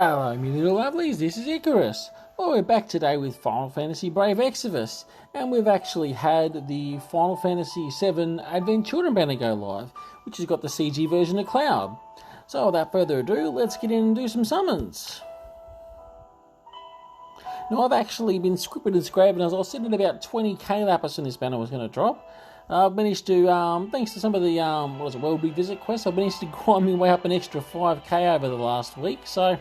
Hello, me little lovelies, this is Icaras. Well, we're back today with Final Fantasy Brave Exvius, and we've actually had the Final Fantasy VII Advent Children banner go live, which has got the CG version of Cloud. So without further ado, let's get in and do some summons. Now, I've actually been scripted and scrapping as I was sitting at about 20k Lapis when this banner was going to drop. I've managed to, thanks to some of the, World Revisit quests, I've managed to grind my way up an extra 5k over the last week, so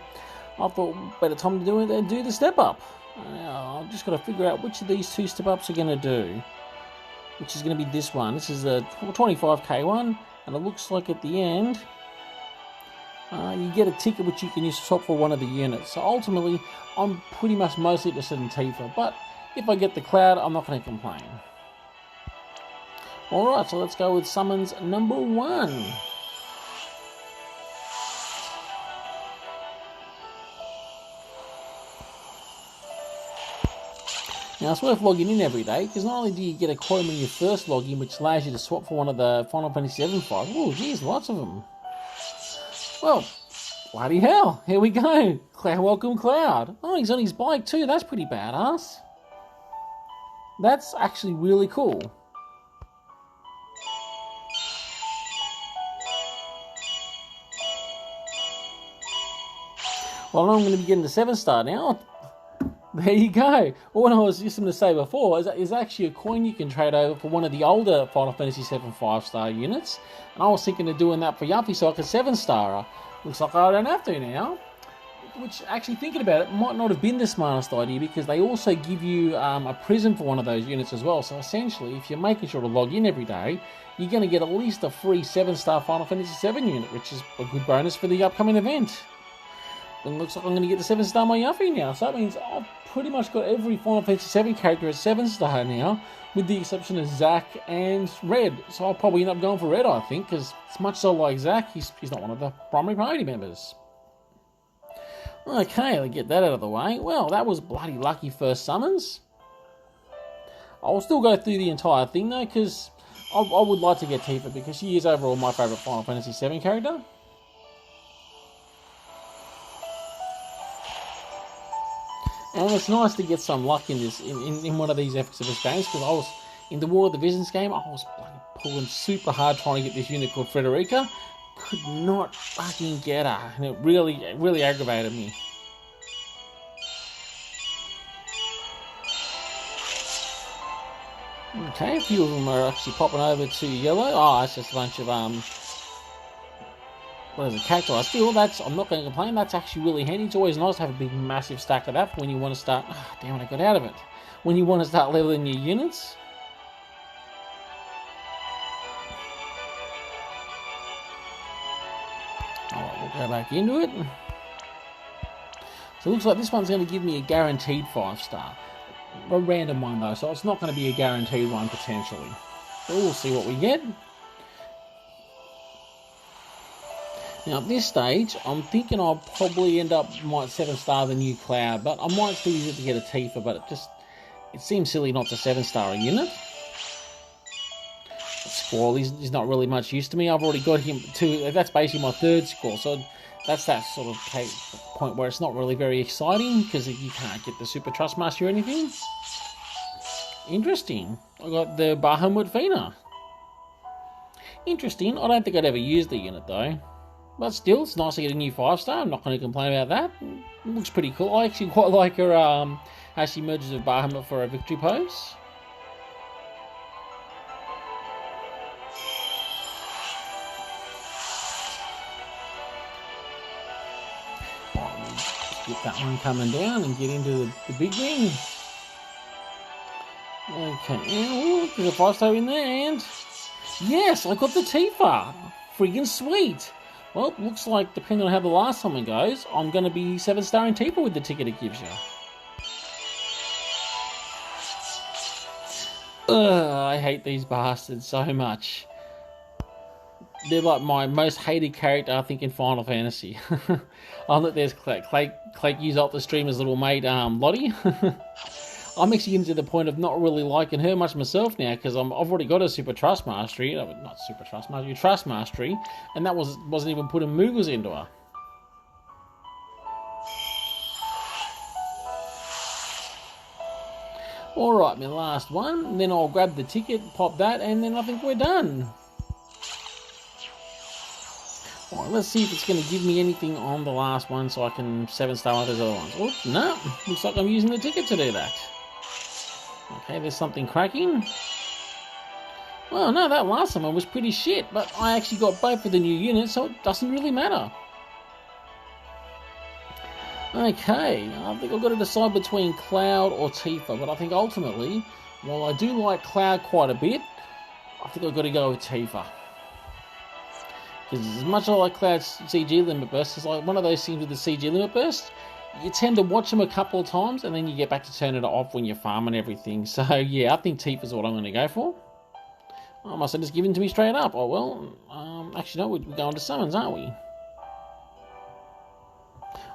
I thought better time to do it and do the step up. I've just got to figure out which of these two step ups are going to do. Which is going to be this one. This is a 25k one, and it looks like at the end you get a ticket which you can use to swap for one of the units. So ultimately, I'm pretty much mostly interested in Tifa, but if I get the Cloud, I'm not going to complain. Alright, so let's go with summons number 1. Now, it's worth logging in every day, because not only do you get a coin when you first log in, which allows you to swap for one of the Final Fantasy VII files. Oh, geez, lots of them. Well, bloody hell, here we go. Welcome Cloud. Oh, he's on his bike too, that's pretty badass. That's actually really cool. Well, I'm going to be getting the 7-star now. There you go. What I was just going to say before is actually a coin you can trade over for one of the older Final Fantasy VII 5-star units. And I was thinking of doing that for Yuffie so I could 7-star her. Looks like I don't have to now. Which, actually thinking about it, might not have been the smartest idea, because they also give you a prism for one of those units as well. So essentially, if you're making sure to log in every day, you're going to get at least a free 7-star Final Fantasy VII unit, which is a good bonus for the upcoming event. And it looks like I'm going to get the 7-star my Yuffie now. So that means I've pretty much got every Final Fantasy VII character at 7-star now, with the exception of Zack and Red. So I'll probably end up going for Red, I think, because as much as I like Zack, he's not one of the primary party members. Okay, let's get that out of the way. Well, that was bloody lucky first summons. I'll still go through the entire thing though, because I would like to get Tifa, because she is overall my favourite Final Fantasy VII character. And it's nice to get some luck in this in one of these Exvius games, because I was in the War of the Visions game. I was pulling super hard trying to get this unit called Frederica. Could not fucking get her, and it really aggravated me. Okay, a few of them are actually popping over to yellow. Oh, it's just a bunch of what is it, cacti? Still, I'm not going to complain. That's actually really handy. It's always nice to have a big, massive stack of that for when you want to start. Oh, damn it, I got out of it. When you want to start leveling your units. Alright, we'll go back into it. So it looks like this one's going to give me a guaranteed 5-star. A random one though, so it's not going to be a guaranteed one potentially. But we'll see what we get. Now at this stage, I'm thinking I'll probably might 7-star the new Cloud, but I might still use it to get a Tifa, but it seems silly not to 7-star a unit. Squall, he's not really much use to me. I've already got him that's basically my 3rd Squall, so that's that sort of point where it's not really very exciting, because you can't get the Super Trustmaster or anything. Interesting. I got the Bahamut Fina. Interesting. I don't think I'd ever use the unit though. But still, it's nice to get a new 5-star. I'm not going to complain about that. It looks pretty cool. I actually quite like her, how she merges with Bahamut for a victory pose. Get that one coming down and get into the big ring. Okay, there's a 5-star in there, and yes, I got the Tifa. Friggin' sweet. Well, looks like, depending on how the last summon goes, I'm going to be 7-starring Tifa with the ticket it gives you. Ugh, I hate these bastards so much. They're like my most hated character, I think, in Final Fantasy. I'll let there's Clay use up the streamer's little mate, Lottie. I'm actually getting to the point of not really liking her much myself now, because I've already got a Super Trust Mastery, not Super Trust Mastery, Trust Mastery, and that wasn't even putting Moogles into her. Alright, my last one. And then I'll grab the ticket, pop that, and then I think we're done. Alright, let's see if it's going to give me anything on the last one so I can 7-star one of those other ones. Oops, no. Looks like I'm using the ticket to do that. Okay, there's something cracking. Well, no, that last one was pretty shit, but I actually got both of the new units, so it doesn't really matter. Okay, I think I've got to decide between Cloud or Tifa, but I think ultimately, while I do like Cloud quite a bit, I think I've got to go with Tifa. Because as much as I like Cloud's CG limit burst, it's like one of those things with the CG limit burst, you tend to watch them a couple of times and then you get back to turn it off when you're farming everything. So yeah, I think Tifa's what I'm going to go for. I must have just given to me straight up. Oh well, actually no, we're going to summons, aren't we?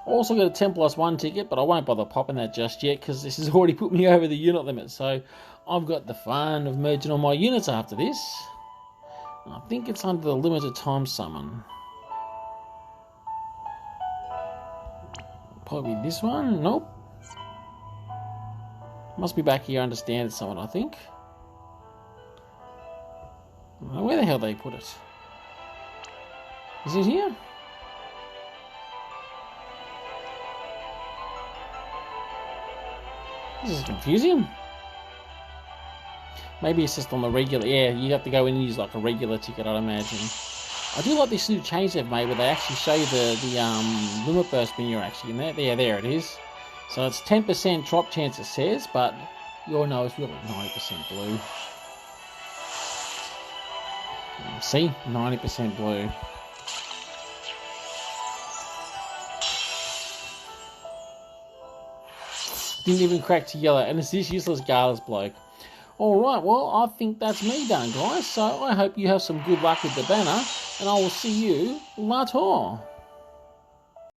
Also got a 10+1 ticket, but I won't bother popping that just yet because this has already put me over the unit limit. So I've got the fun of merging all my units after this. I think it's under the limited time summon. Probably this one? Nope. Must be back here under standard summon, I think. Where the hell they put it? Is it here? This is confusing. Maybe it's just on the regular. Yeah, you have to go in and use like a regular ticket, I'd imagine. I do like this new change they've made where they actually show you the limit burst when you're actually in there. Yeah, there it is. So it's 10% drop chance it says, but you all know it's really 90% blue. See? 90% blue. Didn't even crack to yellow, and it's this useless Gala's bloke. Alright, well, I think that's me done, guys. So I hope you have some good luck with the banner, and I will see you later.